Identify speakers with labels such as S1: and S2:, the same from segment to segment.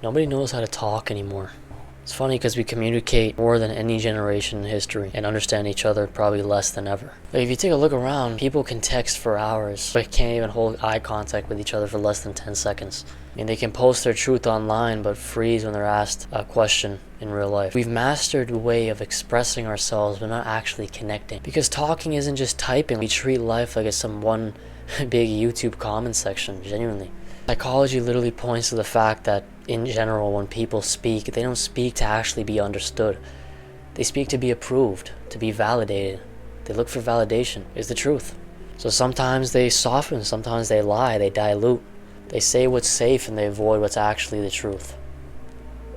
S1: Nobody knows how to talk anymore. It's funny because we communicate more than any generation in history and understand each other probably less than ever. But if you take a look around, people can text for hours, but can't even hold eye contact with each other for less than 10 seconds. I mean, they can post their truth online, but freeze when they're asked a question in real life. We've mastered a way of expressing ourselves, but not actually connecting. Because talking isn't just typing. We treat life like it's some one big YouTube comment section, genuinely. Psychology literally points to the fact that, in general, when people speak, they don't speak to actually be understood. They speak to be approved, to be validated. They look for validation, is the truth. So sometimes they soften, sometimes they lie, they dilute. They say what's safe and they avoid what's actually the truth.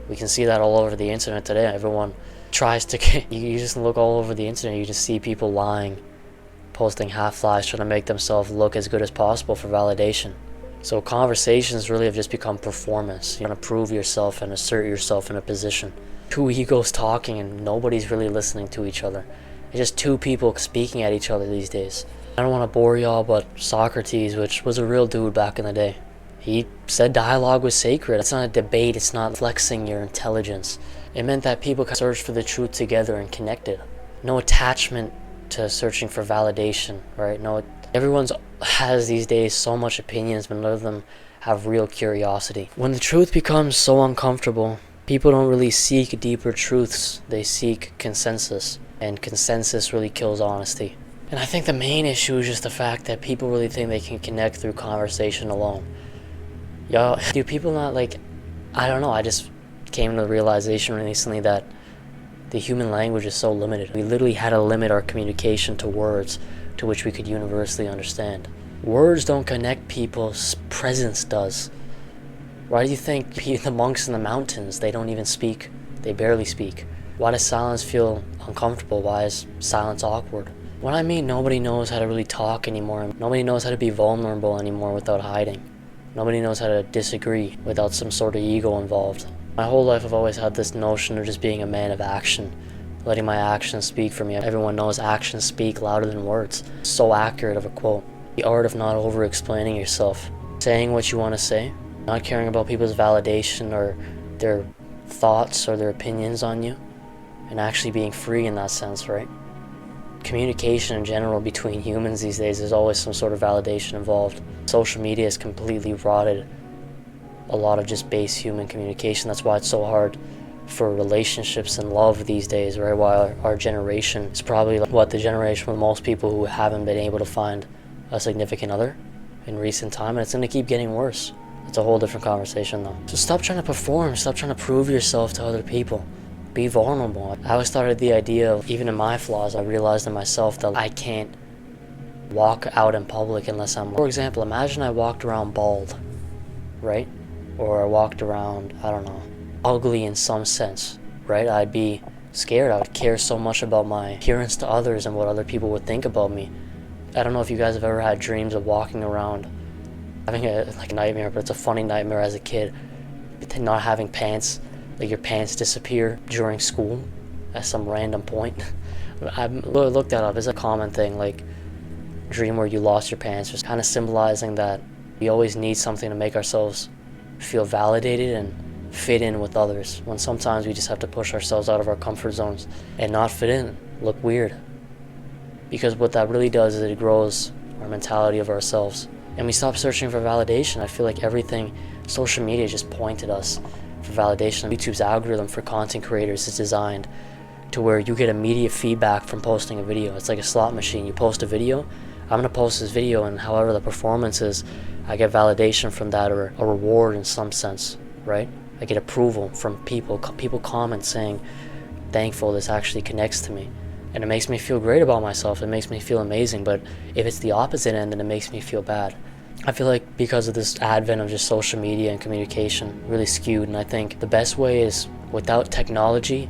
S1: We can see that all over the internet today. Everyone tries to you just look all over the internet, you just see people lying, posting half lies, trying to make themselves look as good as possible for validation. So conversations really have just become performance. You want to prove yourself and assert yourself in a position. Two egos talking and nobody's really listening to each other. It's just two people speaking at each other these days. I don't want to bore y'all, but Socrates, which was a real dude back in the day, he said dialogue was sacred. It's not a debate, it's not flexing your intelligence. It meant that people could search for the truth together and connected. No attachment to searching for validation, right? Everyone's has these days so much opinions, but none of them have real curiosity. When the truth becomes so uncomfortable, people don't really seek deeper truths, they seek consensus. And consensus really kills honesty. And I think the main issue is just the fact that people really think they can connect through conversation alone. Do people not I don't know, I just came to the realization recently that the human language is so limited. We literally had to limit our communication to words to which we could universally understand. Words don't connect people, presence does. Why do you think the monks in the mountains, they don't even speak? They barely speak. Why does silence feel uncomfortable? Why is silence awkward? What I mean, nobody knows how to really talk anymore. Nobody knows how to be vulnerable anymore without hiding. Nobody knows how to disagree without some sort of ego involved. My whole life I've always had this notion of just being a man of action, letting my actions speak for me. Everyone knows actions speak louder than words. So accurate of a quote. The art of not over-explaining yourself. Saying what you want to say, not caring about people's validation or their thoughts or their opinions on you, and actually being free in that sense, right? Communication in general between humans these days, there's always some sort of validation involved. Social media has completely rotted a lot of just base human communication. That's why it's so hard for relationships and love these days, right? While our generation is probably the generation with most people who haven't been able to find a significant other in recent time, and it's going to keep getting worse. It's a whole different conversation though. So stop trying to perform, stop trying to prove yourself to other people. Be vulnerable. I always started the idea of, even in my flaws, I realized in myself that I can't walk out in public unless for example, imagine I walked around bald, right? Or I walked around, I don't know, ugly in some sense, right? I'd be scared. I would care so much about my appearance to others and what other people would think about me. I don't know if you guys have ever had dreams of walking around having a nightmare, but it's a funny nightmare as a kid, not having pants, your pants disappear during school at some random point. I looked that up. It's a common thing, dream where you lost your pants, just kind of symbolizing that we always need something to make ourselves feel validated and fit in with others, when sometimes we just have to push ourselves out of our comfort zones and not fit in, look weird. Because what that really does is it grows our mentality of ourselves, and we stop searching for validation. I feel like everything, social media just pointed us for validation. YouTube's algorithm for content creators is designed to where you get immediate feedback from posting a video. It's like a slot machine. You post a video, I'm going to post this video, and however the performance is, I get validation from that, or a reward in some sense, right? I get approval from people comment saying, thankful, this actually connects to me. And it makes me feel great about myself, it makes me feel amazing. But if it's the opposite end, then it makes me feel bad. I feel like because of this advent of just social media and communication, really skewed, and I think the best way is, without technology,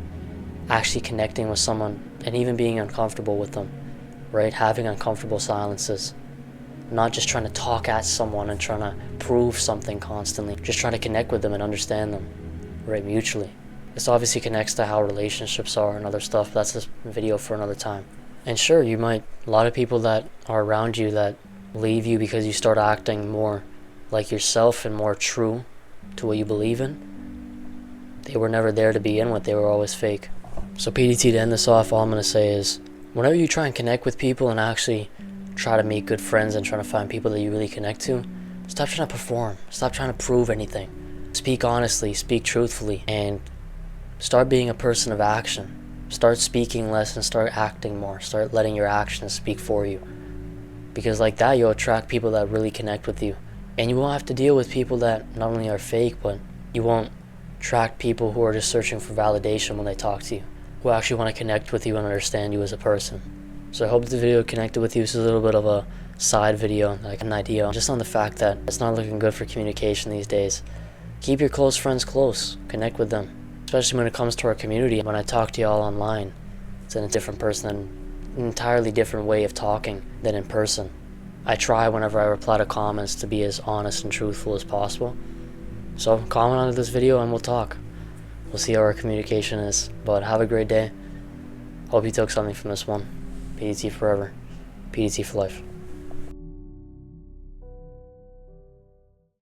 S1: actually connecting with someone and even being uncomfortable with them, right? Having uncomfortable silences. Not just trying to talk at someone and trying to prove something constantly. Just trying to connect with them and understand them, right, mutually. This obviously connects to how relationships are and other stuff, but that's a video for another time. And sure, a lot of people that are around you that leave you because you start acting more like yourself and more true to what you believe in, They were never there to begin with. They were always fake. So PDT, to end this off, all I'm going to say is, whenever you try and connect with people and actually try to make good friends and try to find people that you really connect to, stop trying to perform. Stop trying to prove anything. Speak honestly, speak truthfully, and start being a person of action. Start speaking less and start acting more. Start letting your actions speak for you. Because like that, you'll attract people that really connect with you. And you won't have to deal with people that not only are fake, but you won't attract people who are just searching for validation when they talk to you, who actually want to connect with you and understand you as a person. So I hope the video connected with you. This is a little bit of a side video, like an idea, just on the fact that it's not looking good for communication these days. Keep your close friends close. Connect with them. Especially when it comes to our community. When I talk to y'all online, it's in a different person, an entirely different way of talking than in person. I try whenever I reply to comments to be as honest and truthful as possible. So comment under this video and we'll talk. We'll see how our communication is. But have a great day. Hope you took something from this one. PDT forever. PDT for life.